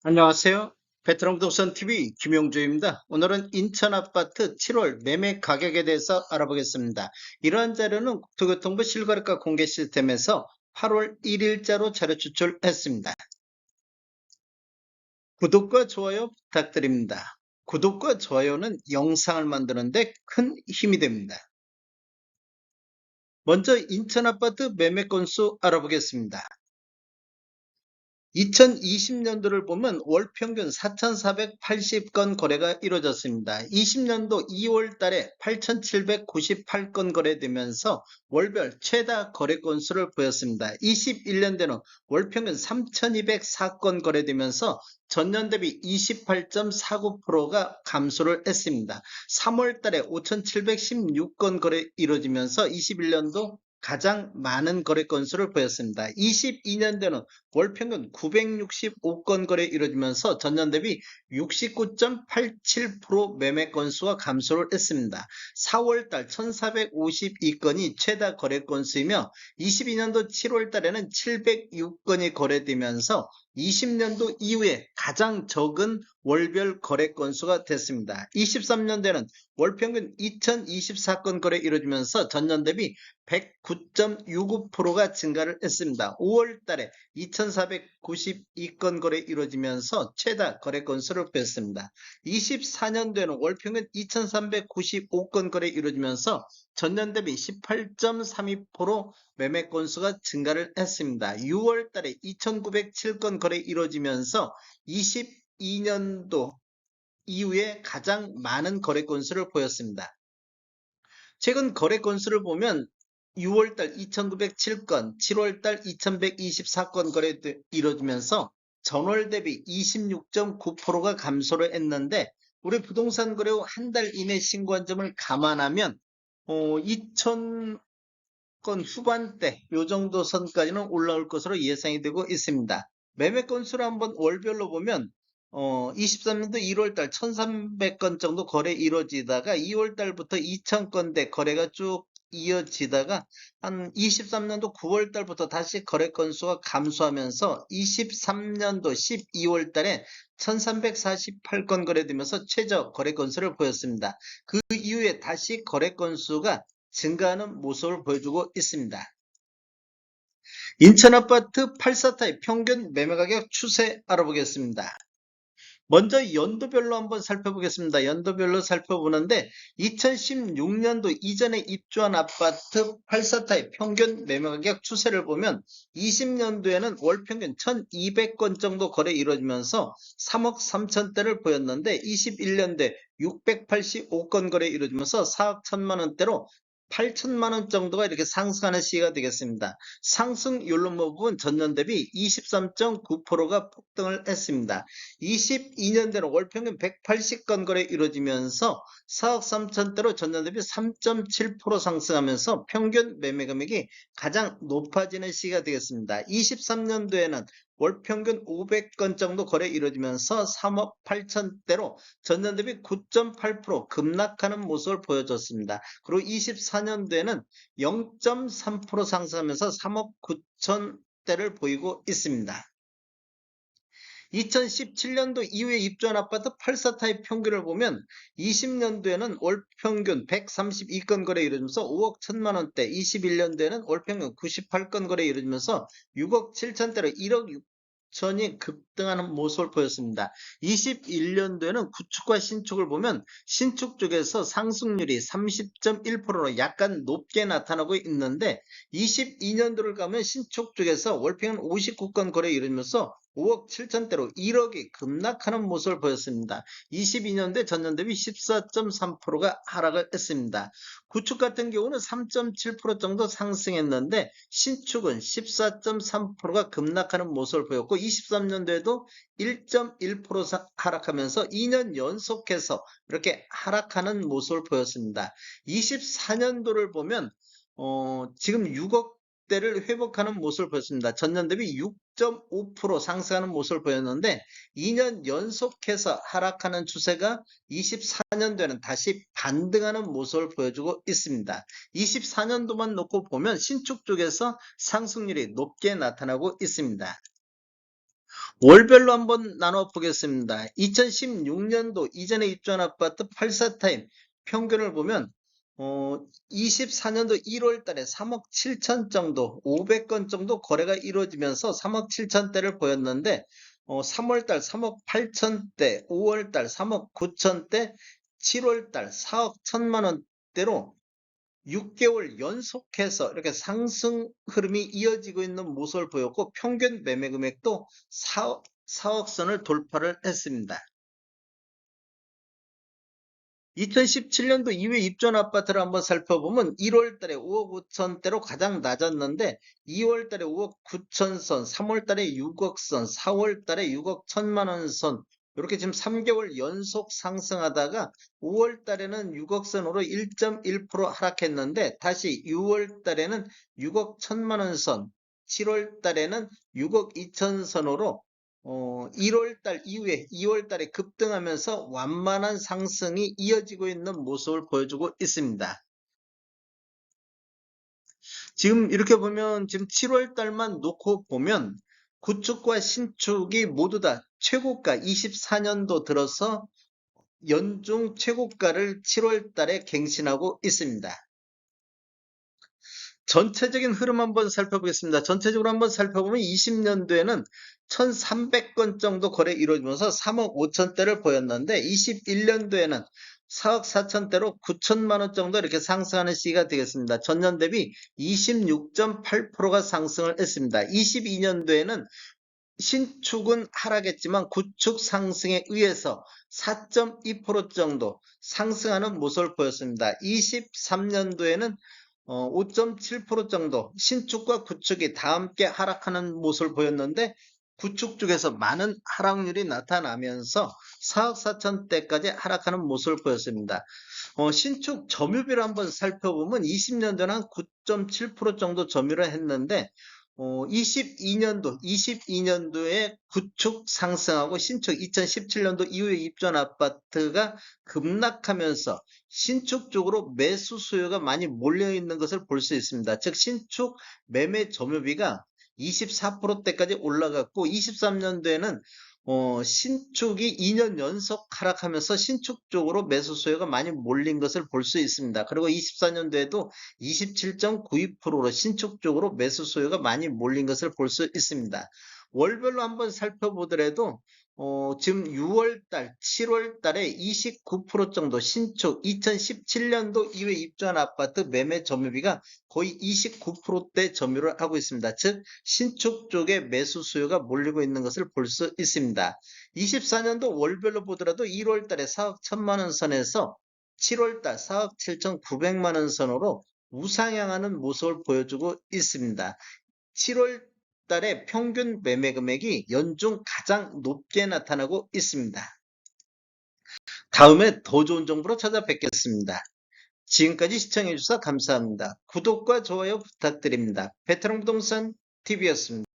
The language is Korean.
안녕하세요. 베트남 부동산 TV 김용주입니다. 오늘은 인천 아파트 7월 매매 가격에 대해서 알아보겠습니다. 이러한 자료는 국토교통부 실거래가 공개 시스템에서 8월 1일자로 자료 추출했습니다. 구독과 좋아요 부탁드립니다. 구독과 좋아요는 영상을 만드는데 큰 힘이 됩니다. 먼저 인천 아파트 매매 건수 알아보겠습니다. 2020년도를 보면 월 평균 4,480건 거래가 이루어졌습니다. 20년도 2월 달에 8,798건 거래되면서 월별 최다 거래 건수를 보였습니다. 21년도는 월 평균 3,204건 거래되면서 전년 대비 28.49%가 감소를 했습니다. 3월 달에 5,716건 거래 이루어지면서 21년도 가장 많은 거래 건수를 보였습니다. 22년도는 월 평균 965건 거래 이루어지면서 전년 대비 69.87% 매매 건수가 감소를 했습니다. 4월달 1452건이 최다 거래 건수이며 22년도 7월달에는 706건이 거래되면서 20년도 이후에 가장 적은 월별 거래 건수가 됐습니다. 23년도에는 월 평균 2024건 거래 이루어지면서 전년 대비 109.65%가 증가를 했습니다. 5월 달에 2,492건 거래 이루어지면서 최다 거래 건수를 보였습니다. 24년도에는 월 평균 2,395건 거래 이루어지면서 전년 대비 18.32% 매매 건수가 증가를 했습니다. 6월 달에 2,907건 거래 이루어지면서 22년도 이후에 가장 많은 거래 건수를 보였습니다. 최근 거래 건수를 보면 6월달 2,907건, 7월달 2,124건 거래 이루어지면서 전월 대비 26.9%가 감소를 했는데 우리 부동산 거래 후 한 달 이내 신고한 점을 감안하면 2,000건 후반대 요 정도 선까지는 올라올 것으로 예상이 되고 있습니다. 매매 건수를 한번 월별로 보면 23년도 1월달 1,300건 정도 거래 이루어지다가 2월달부터 2,000건대 거래가 쭉 이어지다가 한 23년도 9월달부터 다시 거래 건수가 감소하면서 23년도 12월달에 1,348건 거래되면서 최저 거래 건수를 보였습니다. 그 이후에 다시 거래 건수가 증가하는 모습을 보여주고 있습니다. 인천 아파트 84타입 평균 매매가격 추세 알아보겠습니다. 먼저 연도별로 한번 살펴보겠습니다. 연도별로 살펴보는데 2016년도 이전에 입주한 아파트 84타입 평균 매매가격 추세를 보면 20년도에는 월 평균 1,200건 정도 거래 이루어지면서 3억 3천대를 보였는데 21년도에 685건 거래 이루어지면서 4억 1천만 원대로 8천만 원 정도가 이렇게 상승하는 시기가 되겠습니다. 상승률로 부분 전년 대비 23.9%가 폭등을 했습니다. 22년대로 월 평균 180건 거래 이루어지면서 4억 3천대로 전년 대비 3.7% 상승하면서 평균 매매 금액이 가장 높아지는 시기가 되겠습니다. 23년도에는 월 평균 500건 정도 거래 이루어지면서 3억 8천대로 전년 대비 9.8% 급락하는 모습을 보여줬습니다. 그리고 24년도에는 0.3% 상승하면서 3억 9천대를 보이고 있습니다. 2017년도 이후에 입주한 아파트 84타입 평균을 보면 20년도에는 월 평균 132건 거래 이루어지면서 5억 1천만 원대, 21년도에는 월 평균 98건 거래 이루어지면서 6억 7천대로 1억 6천이 급등하는 모습을 보였습니다. 21년도에는 구축과 신축을 보면 신축 쪽에서 상승률이 30.1%로 약간 높게 나타나고 있는데 22년도를 가면 신축 쪽에서 월평균 59건 거래 이루어지면서 5억 7천대로 1억이 급락하는 모습을 보였습니다. 22년도에 전년 대비 14.3%가 하락을 했습니다. 구축 같은 경우는 3.7% 정도 상승했는데 신축은 14.3%가 급락하는 모습을 보였고 23년도에도 1.1% 하락하면서 2년 연속해서 이렇게 하락하는 모습을 보였습니다. 24년도를 보면 지금 6억대를 회복하는 모습을 보였습니다. 전년 대비 6.5% 상승하는 모습을 보였는데 2년 연속해서 하락하는 추세가 24년도에는 다시 반등하는 모습을 보여주고 있습니다. 24년도만 놓고 보면 신축 쪽에서 상승률이 높게 나타나고 있습니다. 월별로 한번 나눠 보겠습니다. 2016년도 이전에 입주한 아파트 84타임 평균을 보면 24년도 1월 달에 3억 7천 정도, 500건 정도 거래가 이루어지면서 3억 7천대를 보였는데 3월 달 3억 8천대, 5월 달 3억 9천대, 7월 달 4억 1천만 원대로 6개월 연속해서 이렇게 상승 흐름이 이어지고 있는 모습을 보였고 평균 매매 금액도 4억 선을 돌파를 했습니다. 2017년도 이후에 입주한 아파트를 한번 살펴보면 1월 달에 5억 5천대로 가장 낮았는데 2월 달에 5억 9천 선, 3월 달에 6억 선, 4월 달에 6억 1천만 원 선, 이렇게 지금 3개월 연속 상승하다가 5월 달에는 6억 선으로 1.1% 하락했는데 다시 6월 달에는 6억 1천만 원 선, 7월 달에는 6억 2천 선으로 1월 달 이후에 2월 달에 급등하면서 완만한 상승이 이어지고 있는 모습을 보여주고 있습니다. 지금 이렇게 보면 지금 7월 달만 놓고 보면 구축과 신축이 모두 다 최고가 24년도 들어서 연중 최고가를 7월 달에 갱신하고 있습니다. 전체적인 흐름 한번 살펴보겠습니다. 전체적으로 한번 살펴보면 20년도에는 1,300건 정도 거래 이루어지면서 3억 5천대를 보였는데 21년도에는 4억 4천대로 9천만 원 정도 이렇게 상승하는 시기가 되겠습니다. 전년 대비 26.8%가 상승을 했습니다. 22년도에는 신축은 하락했지만 구축 상승에 의해서 4.2% 정도 상승하는 모습을 보였습니다. 23년도에는 5.7% 정도 신축과 구축이 다 함께 하락하는 모습을 보였는데 구축 쪽에서 많은 하락률이 나타나면서 4억 4천대까지 하락하는 모습을 보였습니다. 신축 점유비를 한번 살펴보면 20년도는 한 9.7% 정도 점유를 했는데 22년도에 구축 상승하고 신축 2017년도 이후에 입주한 아파트가 급락하면서 신축 쪽으로 매수 수요가 많이 몰려 있는 것을 볼 수 있습니다. 즉 신축 매매 점유비가 24%대까지 올라갔고 23년도에는 신축이 2년 연속 하락하면서 신축 쪽으로 매수 수요가 많이 몰린 것을 볼 수 있습니다. 그리고 24년도에도 27.92%로 신축 쪽으로 매수 수요가 많이 몰린 것을 볼 수 있습니다. 월별로 한번 살펴보더라도 지금 6월달, 7월달에 29% 정도 신축 2017년도 이후에 입주한 아파트 매매 점유비가 거의 29%대 점유를 하고 있습니다. 즉 신축 쪽에 매수 수요가 몰리고 있는 것을 볼 수 있습니다. 24년도 월별로 보더라도 1월달에 4억 1천만 원 선에서 7월달 4억 7천9백만 원 선으로 우상향하는 모습을 보여주고 있습니다. 7월 달에 평균 매매 금액이 연중 가장 높게 나타나고 있습니다. 다음에 더 좋은 정보로 찾아뵙겠습니다. 지금까지 시청해주셔서 감사합니다. 구독과 좋아요 부탁드립니다. 베테랑 부동산 TV였습니다.